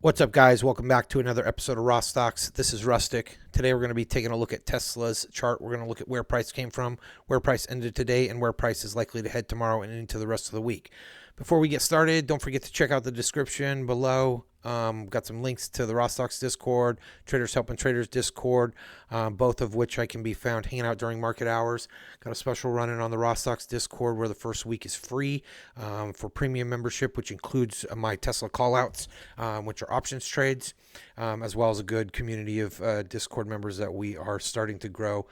What's up, guys? Welcome back to another episode of Rawstocks. This is Rustic. Today we're going to be taking a look at Tesla's chart. We're going to look at where price came from, where price ended today, and where price is likely to head tomorrow and into the rest of the week. Before we get started, don't forget to check out the description below. Got some links to the Rawstocks Discord, Traders Helping Traders Discord, both of which I can be found hanging out during market hours. Got a special running on the Rawstocks Discord where the first week is free for premium membership, which includes my Tesla callouts, which are options trades, as well as a good community of Discord members that we are starting to grow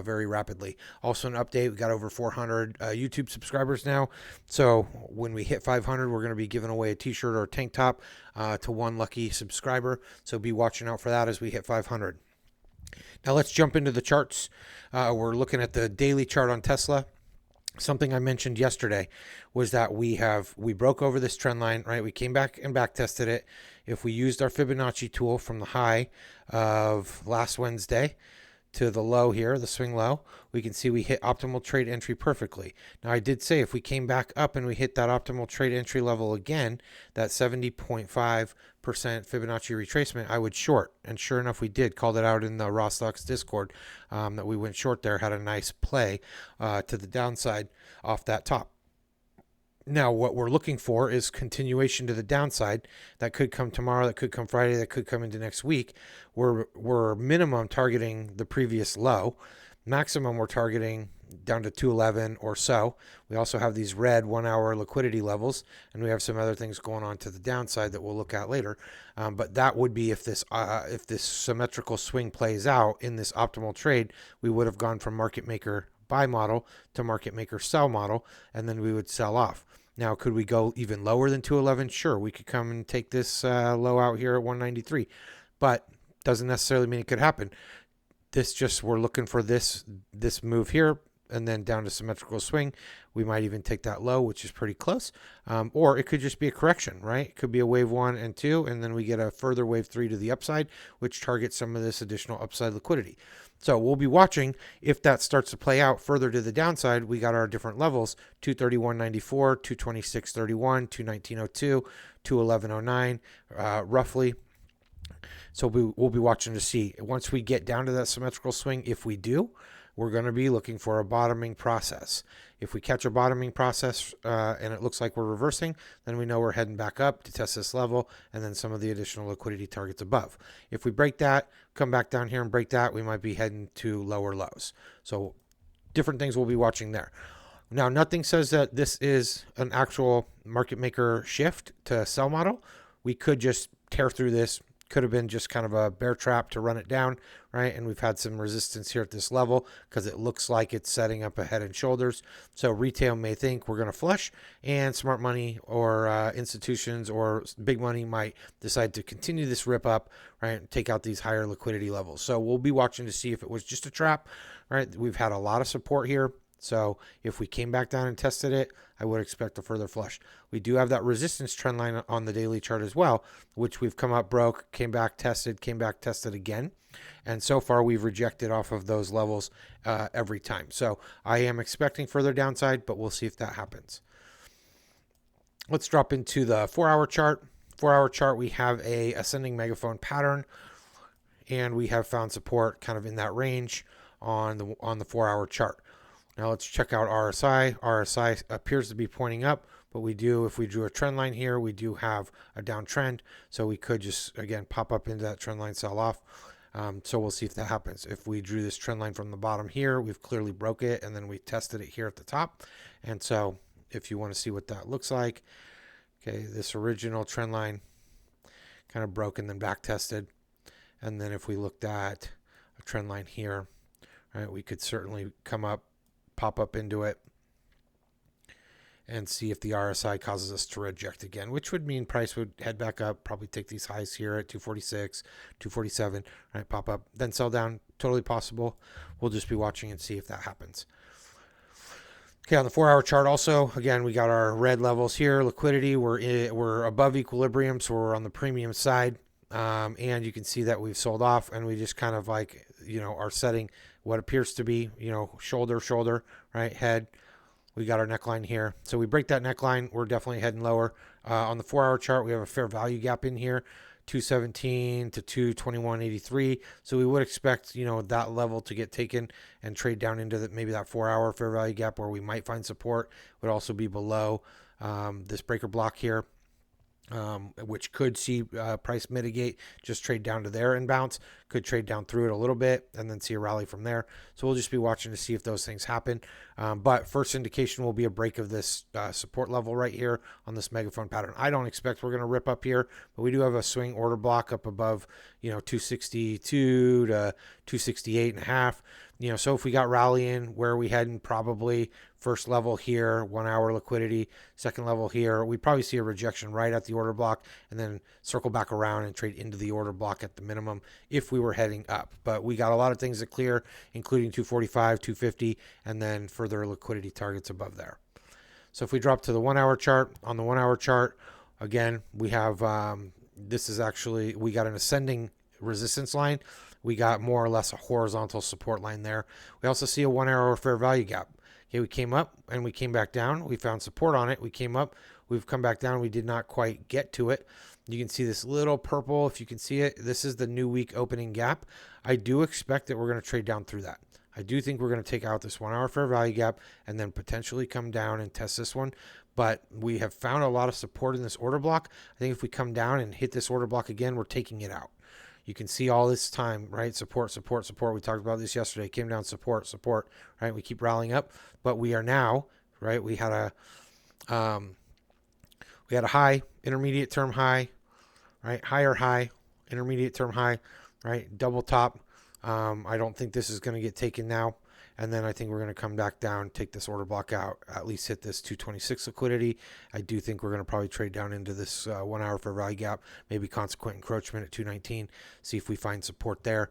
very rapidly. Also an update, we got over 400 YouTube subscribers now. So when we hit 500, we're going to be giving away a t-shirt or a tank top to one lucky subscriber. So be watching out for that as we hit 500. Now let's jump into the charts. We're looking at the daily chart on Tesla. Something I mentioned yesterday was that we broke over this trend line, right? We came back and back tested it. If we used our Fibonacci tool from the high of last Wednesday to the low here, the swing low, we can see we hit optimal trade entry perfectly. Now I did say if we came back up and we hit that optimal trade entry level again, that 70.5% Fibonacci retracement, I would short. And sure enough, we did. Called it out in the Rawstocks Discord that we went short there, had a nice play to the downside off that top. Now, what we're looking for is continuation to the downside. That could come tomorrow, that could come Friday, that could come into next week. We're minimum targeting the previous low. Maximum we're targeting down to 211 or so. We also have these red 1 hour liquidity levels, and we have some other things going on to the downside that we'll look at later. But that would be if this symmetrical swing plays out in this optimal trade, we would have gone from market maker buy model to market maker sell model, and then we would sell off. Now, could we go even lower than 211? Sure, we could come and take this low out here at 193, but doesn't necessarily mean it could happen. We're looking for this move here and then down to symmetrical swing. We might even take that low, which is pretty close. Or it could just be a correction, right? It could be a wave 1 and 2, and then we get a further wave 3 to the upside, which targets some of this additional upside liquidity. So we'll be watching if that starts to play out further to the downside. We got our different levels: 231.94, 226.31, 219.02, 211.09, roughly. So we'll be watching to see once we get down to that symmetrical swing. If we do, we're going to be looking for a bottoming process. If we catch a bottoming process and it looks like we're reversing, then we know we're heading back up to test this level and then some of the additional liquidity targets above. If we break that, come back down here and break that, we might be heading to lower lows. So different things we'll be watching there. Now, nothing says that this is an actual market maker shift to sell model. We could just tear through this. Could have been just kind of a bear trap to run it down, right? And we've had some resistance here at this level because it looks like it's setting up a head and shoulders. So retail may think we're going to flush, and smart money or institutions or big money might decide to continue this rip up, right? And take out these higher liquidity levels. So we'll be watching to see if it was just a trap, right? We've had a lot of support here. So if we came back down and tested it, I would expect a further flush. We do have that resistance trend line on the daily chart as well, which we've come up broke, came back tested again. And so far we've rejected off of those levels every time. So I am expecting further downside, but we'll see if that happens. Let's drop into the 4-hour chart. 4-hour chart, we have a ascending megaphone pattern, and we have found support kind of in that range on the 4-hour chart. Now let's check out RSI. RSI appears to be pointing up, but if we drew a trend line here, we do have a downtrend. So we could just, again, pop up into that trend line, sell off. So we'll see if that happens. If we drew this trend line from the bottom here, we've clearly broke it, and then we tested it here at the top. And so if you want to see what that looks like, okay, this original trend line kind of broke and then back tested. And then if we looked at a trend line here, right, we could certainly come up, pop up into it, and see if the RSI causes us to reject again, which would mean price would head back up, probably take these highs here at 246, 247, right, pop up, then sell down. Totally possible. We'll just be watching and see if that happens. Okay, on the 4-hour chart also, again, we got our red levels here. Liquidity, we're above equilibrium, so we're on the premium side. And you can see that we've sold off, and we just kind of are setting what appears to be, shoulder, right, head. We got our neckline here. So we break that neckline, we're definitely heading lower. On the 4-hour chart, we have a fair value gap in here 217 to 221.83. So we would expect, that level to get taken and trade down into maybe that 4-hour fair value gap where we might find support. Would also be below this breaker block here. Which could see price mitigate, just trade down to there and bounce, could trade down through it a little bit and then see a rally from there. So we'll just be watching to see if those things happen. But first indication will be a break of this support level right here on this megaphone pattern. I don't expect we're going to rip up here, but we do have a swing order block up above, 262 to 268.5. So if we got rallying, where are we heading? Probably first level here, 1 hour liquidity, second level here. We'd probably see a rejection right at the order block and then circle back around and trade into the order block at the minimum if we were heading up. But we got a lot of things to clear, including 245, 250, and then further liquidity targets above there. So if we drop to the 1 hour chart, on the 1 hour chart, again, we have, we got an ascending resistance line. We got more or less a horizontal support line there. We also see a 1 hour fair value gap. Okay, we came up and we came back down. We found support on it. We came up, we've come back down. We did not quite get to it. You can see this little purple, if you can see it. This is the new week opening gap. I do expect that we're going to trade down through that. I do think we're going to take out this 1 hour fair value gap and then potentially come down and test this one. But we have found a lot of support in this order block. I think if we come down and hit this order block again, we're taking it out. You can see all this time, right? Support, support, support. We talked about this yesterday. Came down, support, support, right? We keep rallying up, but we are now, right? We had a high, intermediate term high, right? Higher high, intermediate term high, right? Double top. I don't think this is going to get taken now. And then I think we're going to come back down, take this order block out, at least hit this 226 liquidity. I do think we're going to probably trade down into this 1 hour fair value gap, maybe consequent encroachment at 219, see if we find support there.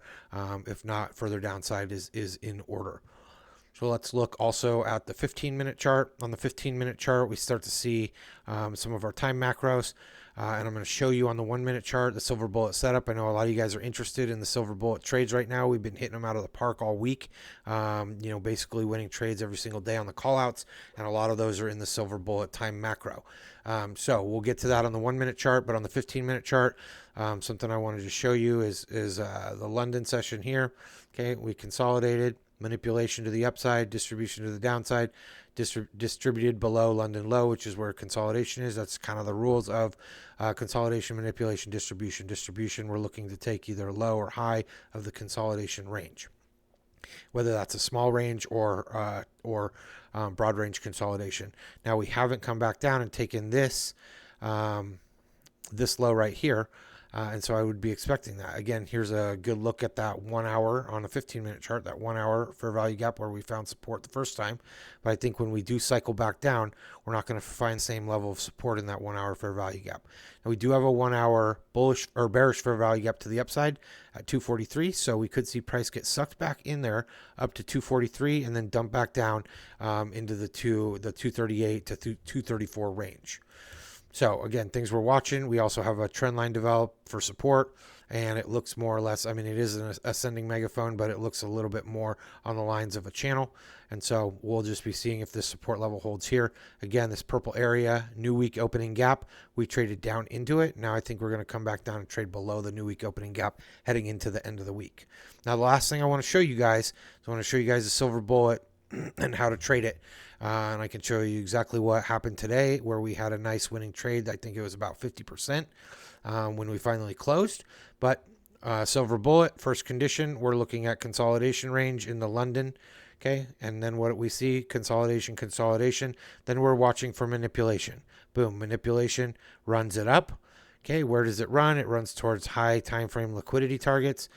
If not, further downside is in order. So let's look also at the 15-minute chart. On the 15-minute chart, we start to see some of our time macros. And I'm going to show you on the 1 minute chart, the silver bullet setup. I know a lot of you guys are interested in the silver bullet trades right now. We've been hitting them out of the park all week, basically winning trades every single day on the call outs. And a lot of those are in the silver bullet time macro. So we'll get to that on the 1 minute chart, but on the 15-minute chart, something I wanted to show you is the London session here. Okay. We consolidated, manipulation to the upside, distribution to the downside, distributed below London low, which is where consolidation is. That's kind of the rules of consolidation, manipulation, distribution. We're looking to take either low or high of the consolidation range, whether that's a small range or broad range consolidation. Now we haven't come back down and taken this low right here. And so I would be expecting that. Again, here's a good look at that 1 hour on a 15-minute chart, that 1 hour fair value gap where we found support the first time. But I think when we do cycle back down, we're not going to find the same level of support in that 1 hour fair value gap. Now we do have a 1 hour bullish or bearish fair value gap to the upside at 243. So we could see price get sucked back in there up to 243 and then dump back down into the 238 to 234 range. So again, things we're watching. We also have a trend line developed for support, and it looks more or less, it is an ascending megaphone, but it looks a little bit more on the lines of a channel. And so we'll just be seeing if this support level holds here. Again, this purple area, new week opening gap, we traded down into it. Now I think we're going to come back down and trade below the new week opening gap heading into the end of the week. Now, the last thing I want to show you guys is I want to show you guys the silver bullet and how to trade it. And I can show you exactly what happened today, where we had a nice winning trade. I think it was about 50% when we finally closed. But silver bullet, first condition, we're looking at consolidation range in the London. Okay, and then what we see, consolidation. Then we're watching for manipulation. Boom, manipulation runs it up. Okay, where does it run? It runs towards high time frame liquidity targets.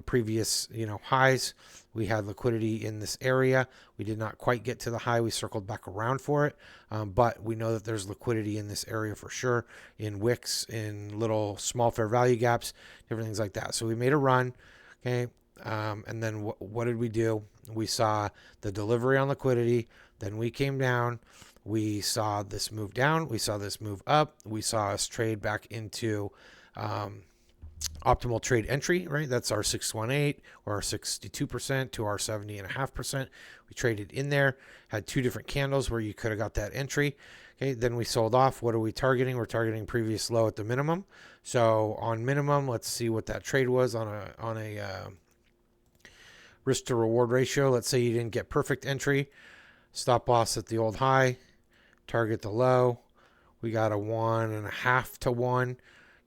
Previous, highs. We had liquidity in this area. We did not quite get to the high. We circled back around for it. But we know that there's liquidity in this area for sure, in wicks, in little small fair value gaps, different things like that. So we made a run. Okay. And then what did we do? We saw the delivery on liquidity. Then we came down. We saw this move down. We saw this move up. We saw us trade back into optimal trade entry, right? That's our 618 or our 62% to our 70.5%. We traded in there, had two different candles where you could have got that entry. Okay, then we sold off. What are we targeting? We're targeting previous low at the minimum. So on minimum, let's see what that trade was on a risk to reward ratio. Let's say you didn't get perfect entry. Stop loss at the old high, target the low. We got a 1.5 to 1.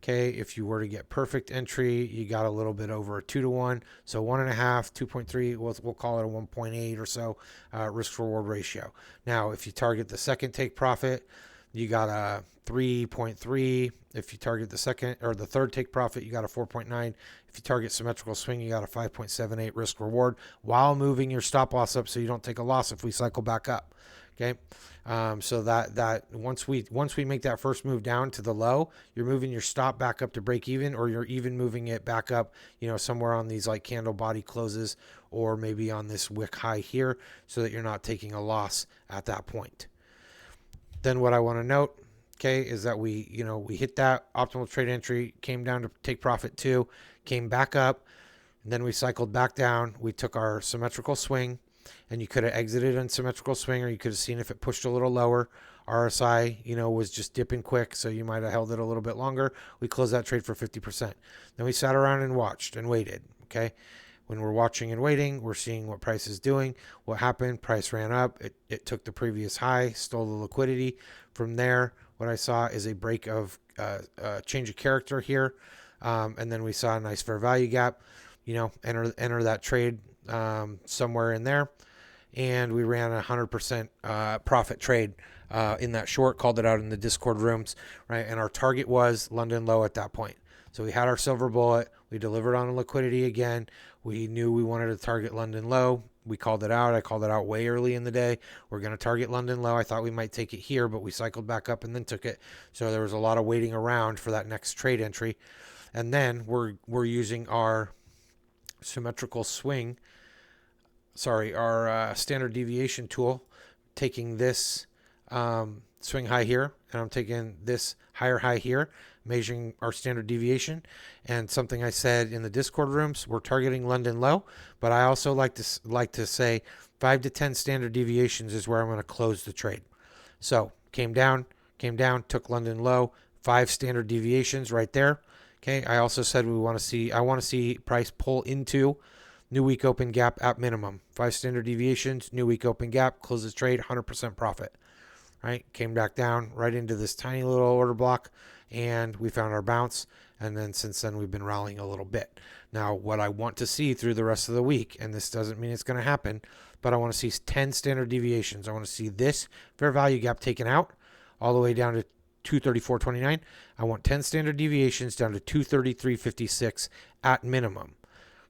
Okay, if you were to get perfect entry, you got a little bit over a 2 to 1. So 1.5, 2.3, we'll call it a 1.8 or so risk reward ratio. Now, if you target the second take profit, you got a 3.3. If you target the second or the third take profit, you got a 4.9. If you target symmetrical swing, you got a 5.78 risk reward while moving your stop loss up so you don't take a loss if we cycle back up. Okay, so that once we make that first move down to the low, you're moving your stop back up to break even, or you're even moving it back up, somewhere on these like candle body closes, or maybe on this wick high here, so that you're not taking a loss at that point. Then what I want to note, okay, is that we hit that optimal trade entry, came down to take profit 2, came back up, and then we cycled back down. We took our symmetrical swing, and you could have exited on symmetrical swing, or you could have seen if it pushed a little lower. RSI, was just dipping quick, so you might have held it a little bit longer. We closed that trade for 50%. Then we sat around and watched and waited, okay? When we're watching and waiting, we're seeing what price is doing. What happened? Price ran up. It took the previous high, stole the liquidity. From there, what I saw is a break of change of character here. And then we saw a nice fair value gap. Enter that trade somewhere in there. And we ran a 100% profit trade in that short, called it out in the Discord rooms, right? And our target was London low at that point. So we had our silver bullet. We delivered on liquidity again. We knew we wanted to target London low. We called it out. I called it out way early in the day. We're going to target London low. I thought we might take it here, but we cycled back up and then took it. So there was a lot of waiting around for that next trade entry. And then we're using our symmetrical swing, our standard deviation tool, taking this swing high here, and I'm taking this higher high here, measuring our standard deviation. And something I said in the Discord rooms, we're targeting London low, but I also like to say 5 to 10 standard deviations is where I'm going to close the trade. So came down, took London low, 5 standard deviations right there. Okay, I also said I want to see price pull into new week open gap at minimum. 5 standard deviations, new week open gap, close the trade, 100% profit. Right, came back down right into this tiny little order block, and we found our bounce. And then since then, we've been rallying a little bit. Now, what I want to see through the rest of the week, and this doesn't mean it's going to happen, but I want to see 10 standard deviations. I want to see this fair value gap taken out all the way down to 234.29. I want 10 standard deviations down to 233.56 at minimum.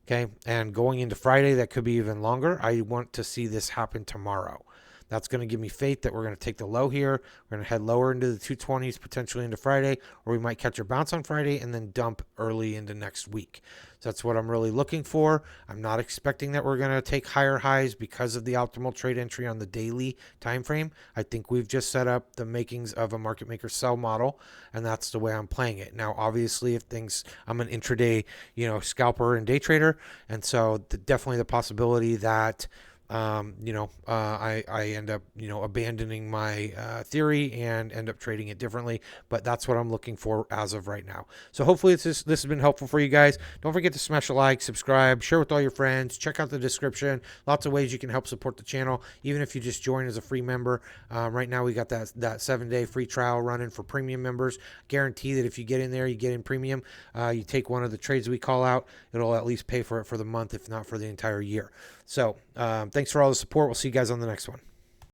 Okay, and going into Friday, that could be even longer. I want to see this happen tomorrow. That's going to give me faith that we're going to take the low here. We're going to head lower into the 220s, potentially into Friday, or we might catch a bounce on Friday and then dump early into next week. So that's what I'm really looking for. I'm not expecting that we're going to take higher highs because of the optimal trade entry on the daily time frame. I think we've just set up the makings of a market maker sell model, and that's the way I'm playing it. Now, obviously, I'm an intraday, scalper and day trader, and so definitely the possibility that I end up, abandoning my theory and end up trading it differently. But that's what I'm looking for as of right now. So hopefully this has been helpful for you guys. Don't forget to smash a like, subscribe, share with all your friends. Check out the description. Lots of ways you can help support the channel, even if you just join as a free member. Right now we got that 7-day free trial running for premium members. Guarantee that if you get in there, you get in premium, you take one of the trades we call out, it'll at least pay for it for the month, if not for the entire year. So thanks for all the support. We'll see you guys on the next one.